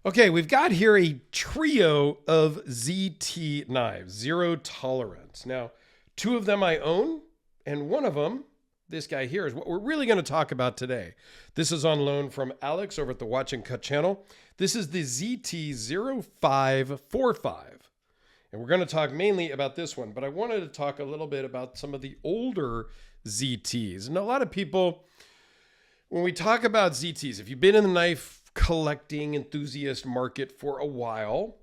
Okay, we've got here a trio of ZT knives, zero tolerance. Now, two of them I own, and one of them, this guy here, is what we're really going to talk about today. This is on loan from Alex over at the Watch and Cut channel. This is the ZT0545. And we're going to talk mainly about this one, but I wanted to talk a little bit about some of the older ZTs. And a lot of people, when we talk about ZTs, if you've been in the knife collecting enthusiast market for a while,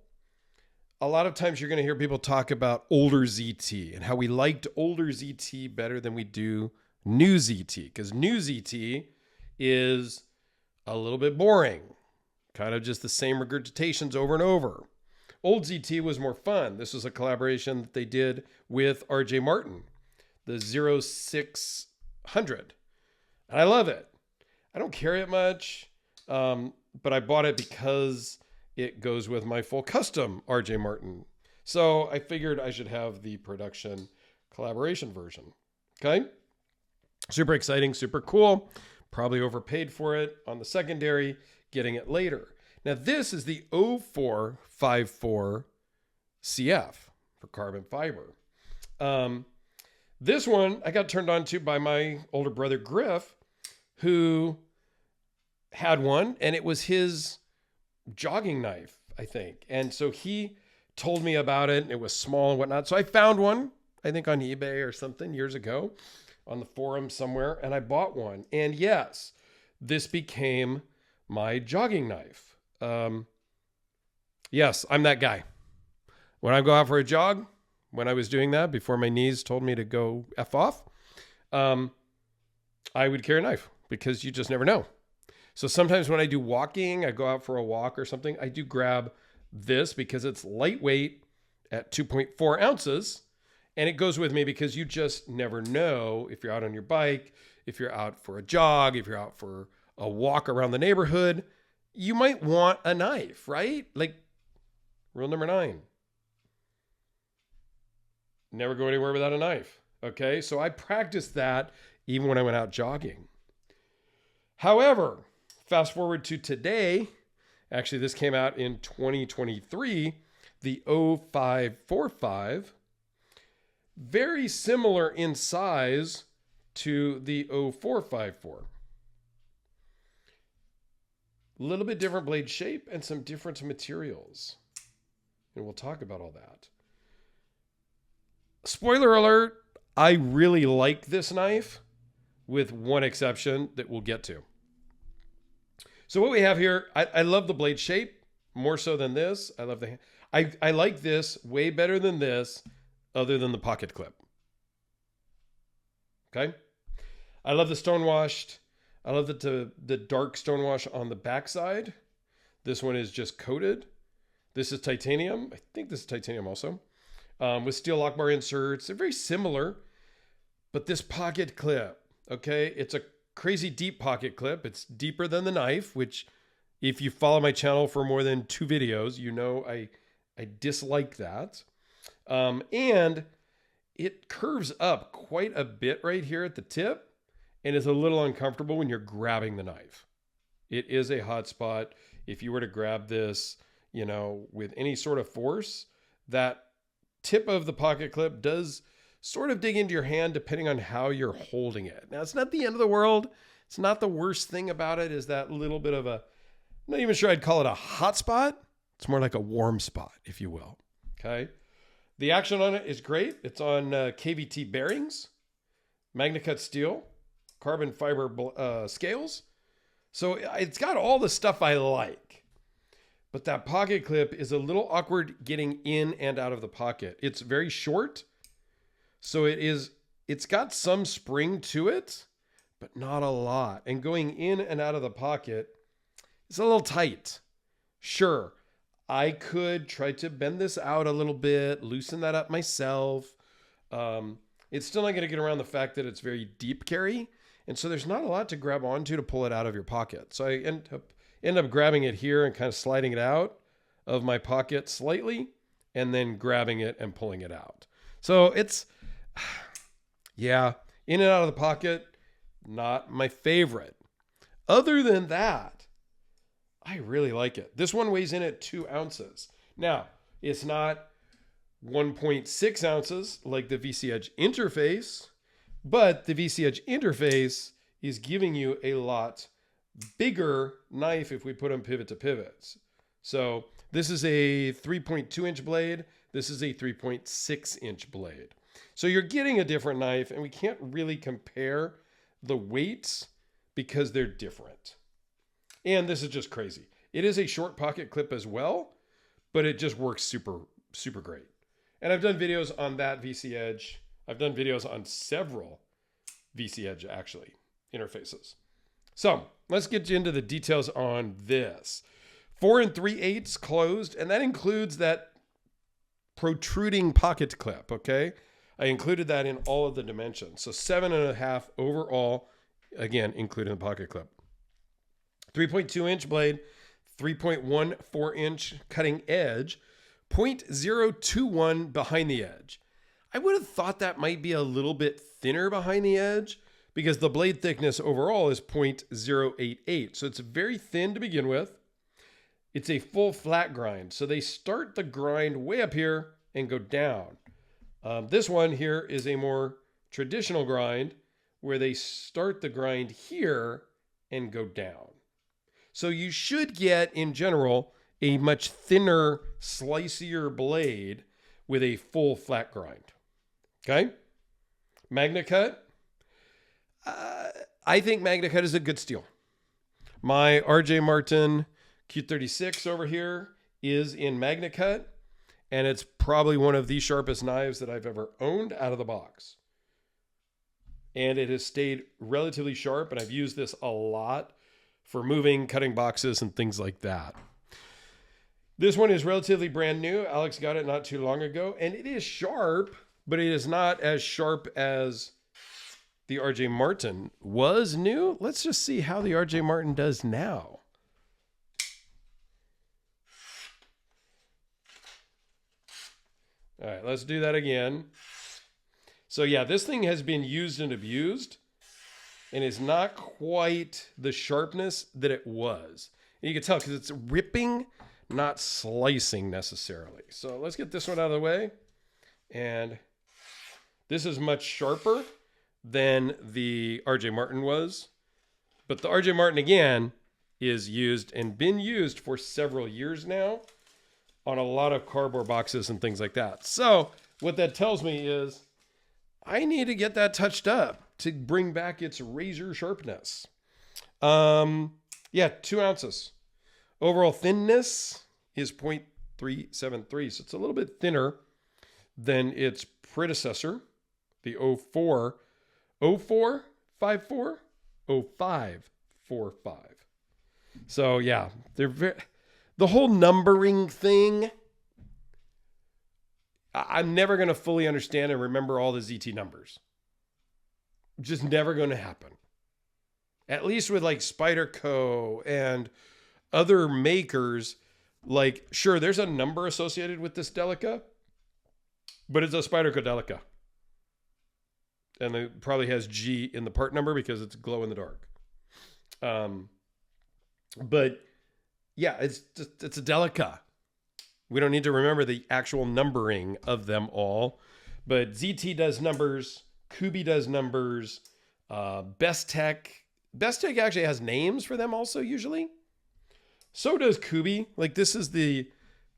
a lot of times you're going to hear people talk about older ZT and how we liked older ZT better than we do new ZT, because new ZT is a little bit boring, kind of just the same regurgitations over and over. Old ZT was more fun. This was a collaboration that they did with RJ Martin, the 0600. And I love it. I don't carry it much, but I bought it because it goes with my full custom RJ Martin. So I figured I should have the production collaboration version. Okay. Super exciting, super cool. Probably overpaid for it on the secondary, getting it later. Now this is the 0454 CF for carbon fiber. This one I got turned on to by my older brother Griff, who had one, and it was his jogging knife, I think. And so he told me about it, and it was small and whatnot. So I found one, I think on eBay or something years ago on the forum somewhere, and I bought one. And yes, this became my jogging knife. Yes, I'm that guy. When I go out for a jog, when I was doing that before my knees told me to go F off, I would carry a knife because you just never know. So sometimes when I do walking, I go out for a walk or something, I do grab this because it's lightweight at 2.4 ounces. And it goes with me because you just never know if you're out on your bike, if you're out for a jog, if you're out for a walk around the neighborhood, you might want a knife, right? Like rule number 9. Never go anywhere without a knife. Okay. So I practiced that even when I went out jogging. However, fast forward to today, actually this came out in 2023, the 0545, very similar in size to the 0454. A little bit different blade shape and some different materials. And we'll talk about all that. Spoiler alert, I really like this knife with one exception that we'll get to. So what we have here, I love the blade shape more so than this. I love the, I like this way better than this, other than the pocket clip. Okay. I love the stonewashed. I love the dark stonewash on the backside. This one is just coated. This is titanium. I think this is titanium also, with steel lock bar inserts. They're very similar, but this pocket clip, okay, it's a crazy deep pocket clip. It's deeper than the knife, which if you follow my channel for more than 2 videos, you know I dislike that. And it curves up quite a bit right here at the tip and is a little uncomfortable when you're grabbing the knife. It is a hot spot. If you were to grab this, you know, with any sort of force, that tip of the pocket clip does sort of dig into your hand depending on how you're holding it. Now, it's not the end of the world. It's not the worst thing about it is that little bit of a, I'm not even sure I'd call it a hot spot. It's more like a warm spot, if you will. Okay. The action on it is great. It's on KVT bearings, MagnaCut steel, carbon fiber scales. So it's got all the stuff I like. But that pocket clip is a little awkward getting in and out of the pocket. It's very short. So it's got some spring to it, but not a lot. And going in and out of the pocket is a little tight. Sure, I could try to bend this out a little bit, loosen that up myself. It's still not going to get around the fact that it's very deep carry. And so there's not a lot to grab onto to pull it out of your pocket. So I end up grabbing it here and kind of sliding it out of my pocket slightly and then grabbing it and pulling it out. So it's, yeah, in and out of the pocket, not my favorite. Other than that, I really like it. This one weighs in at 2 ounces. Now, it's not 1.6 ounces like the VC Edge interface, but the VC Edge interface is giving you a lot bigger knife if we put them pivot to pivots. So this is a 3.2 inch blade. This is a 3.6 inch blade. So you're getting a different knife, and we can't really compare the weights because they're different. And this is just crazy. It is a short pocket clip as well, but it just works super, super great. And I've done videos on that VC Edge. I've done videos on several VC Edge, actually, interfaces. So let's get into the details on this. 4 3/8 closed, and that includes that protruding pocket clip, okay? I included that in all of the dimensions. So 7.5 overall, again, including the pocket clip. 3.2 inch blade, 3.14 inch cutting edge, 0.021 behind the edge. I would have thought that might be a little bit thinner behind the edge because the blade thickness overall is 0.088. So it's very thin to begin with. It's a full flat grind. So they start the grind way up here and go down. This one here is a more traditional grind where they start the grind here and go down. So you should get, in general, a much thinner, slicier blade with a full flat grind. Okay? Magna Cut. I think Magna Cut is a good steel. My RJ Martin Q36 over here is in Magna Cut, and it's probably one of the sharpest knives that I've ever owned out of the box. And it has stayed relatively sharp, and I've used this a lot for moving, cutting boxes, and things like that. This one is relatively brand new. Alex got it not too long ago, and it is sharp, but it is not as sharp as the RJ Martin was new. Let's just see how the RJ Martin does now. All right, let's do that again. So yeah, this thing has been used and abused and is not quite the sharpness that it was. And you can tell because it's ripping, not slicing necessarily. So let's get this one out of the way. And this is much sharper than the RJ Martin was. But the RJ Martin, again, is used and been used for several years now on a lot of cardboard boxes and things like that. So what that tells me is I need to get that touched up to bring back its razor sharpness. Yeah, 2 ounces. Overall thinness is 0.373. So it's a little bit thinner than its predecessor, the 0545. So yeah, they're the whole numbering thing, I'm never going to fully understand and remember all the ZT numbers. Just never going to happen. At least with like Spyderco and other makers, like, sure, there's a number associated with this Delica, but it's a Spyderco Delica. And it probably has G in the part number because it's glow in the dark. But yeah, it's a Delica. We don't need to remember the actual numbering of them all. But ZT does numbers. Kubi does numbers. Bestech actually has names for them also usually. So does Kubi. Like this is the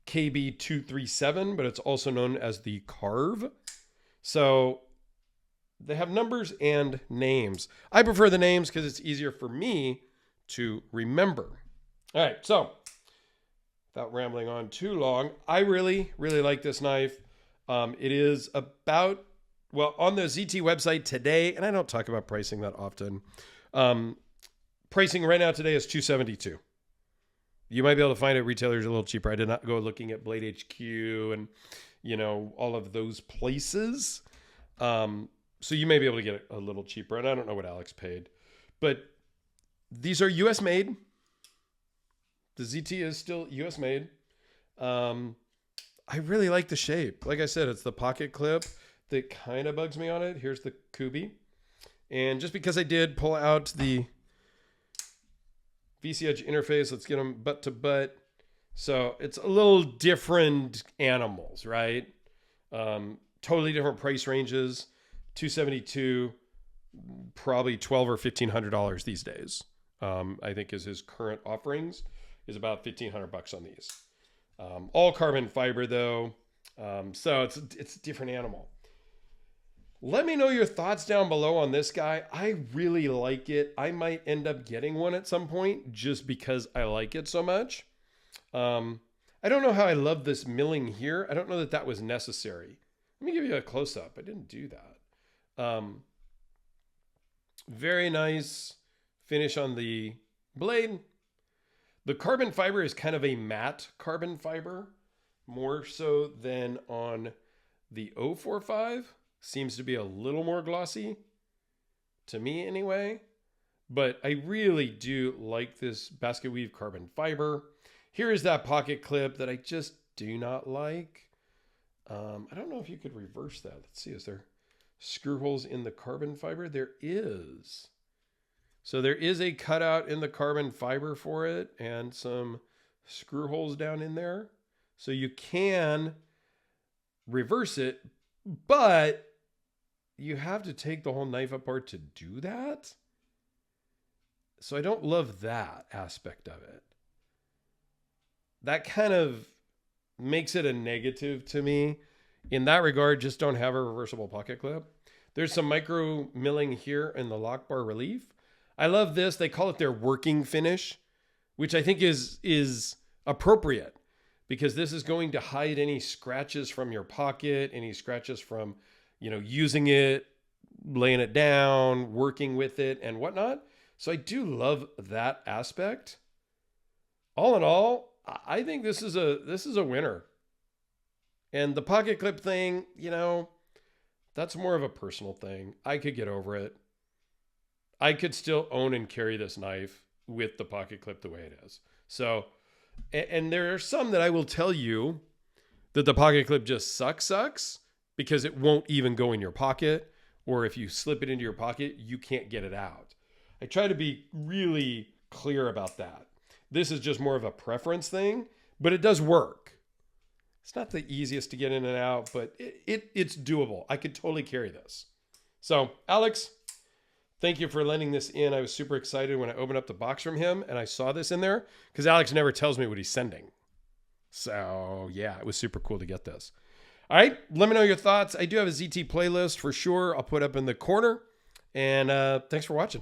KB237, but it's also known as the Carve. So they have numbers and names. I prefer the names because it's easier for me to remember. All right, so without rambling on too long, I really, really like this knife. It is about, well, on the ZT website today, and I don't talk about pricing that often. Pricing right now today is $272. You might be able to find it retailers a little cheaper. I did not go looking at Blade HQ and, you know, all of those places. So you may be able to get it a little cheaper, and I don't know what Alex paid. But these are US made. The ZT is still US made. I really like the shape. Like I said, it's the pocket clip that kind of bugs me on it. Here's the Kubi. And just because I did pull out the VC Edge interface. Let's get them butt to butt. So it's a little different animals, right? Totally different price ranges. $272, probably $1,200 or $1,500 these days. I think is his current offerings is about $1,500 on these. All carbon fiber though. So it's a different animal. Let me know your thoughts down below on this guy. I really like it. I might end up getting one at some point just because I like it so much. I don't know how I love this milling here. I don't know that that was necessary. Let me give you a close-up. I didn't do that. Very nice finish on the blade. The carbon fiber is kind of a matte carbon fiber, more so than on the 045. Seems to be a little more glossy, to me anyway. But I really do like this basket weave carbon fiber. Here is that pocket clip that I just do not like. I don't know if you could reverse that. Let's see, is there screw holes in the carbon fiber? There is. So there is a cutout in the carbon fiber for it and some screw holes down in there. So you can reverse it, but you have to take the whole knife apart to do that. So I don't love that aspect of it. That kind of makes it a negative to me. In that regard, just don't have a reversible pocket clip. There's some micro milling here in the lock bar relief. I love this. They call it their working finish, which I think is appropriate because this is going to hide any scratches from your pocket, any scratches from, using it, laying it down, working with it and whatnot. So I do love that aspect. All in all, I think this is a winner. And the pocket clip thing, that's more of a personal thing. I could get over it. I could still own and carry this knife with the pocket clip the way it is. So, and there are some that I will tell you that the pocket clip just sucks because it won't even go in your pocket. Or if you slip it into your pocket, you can't get it out. I try to be really clear about that. This is just more of a preference thing, but it does work. It's not the easiest to get in and out, but it's doable. I could totally carry this. So, Alex, thank you for lending this in. I was super excited when I opened up the box from him and I saw this in there because Alex never tells me what he's sending. So, yeah, it was super cool to get this. All right, let me know your thoughts. I do have a ZT playlist for sure. I'll put up in the corner. And thanks for watching.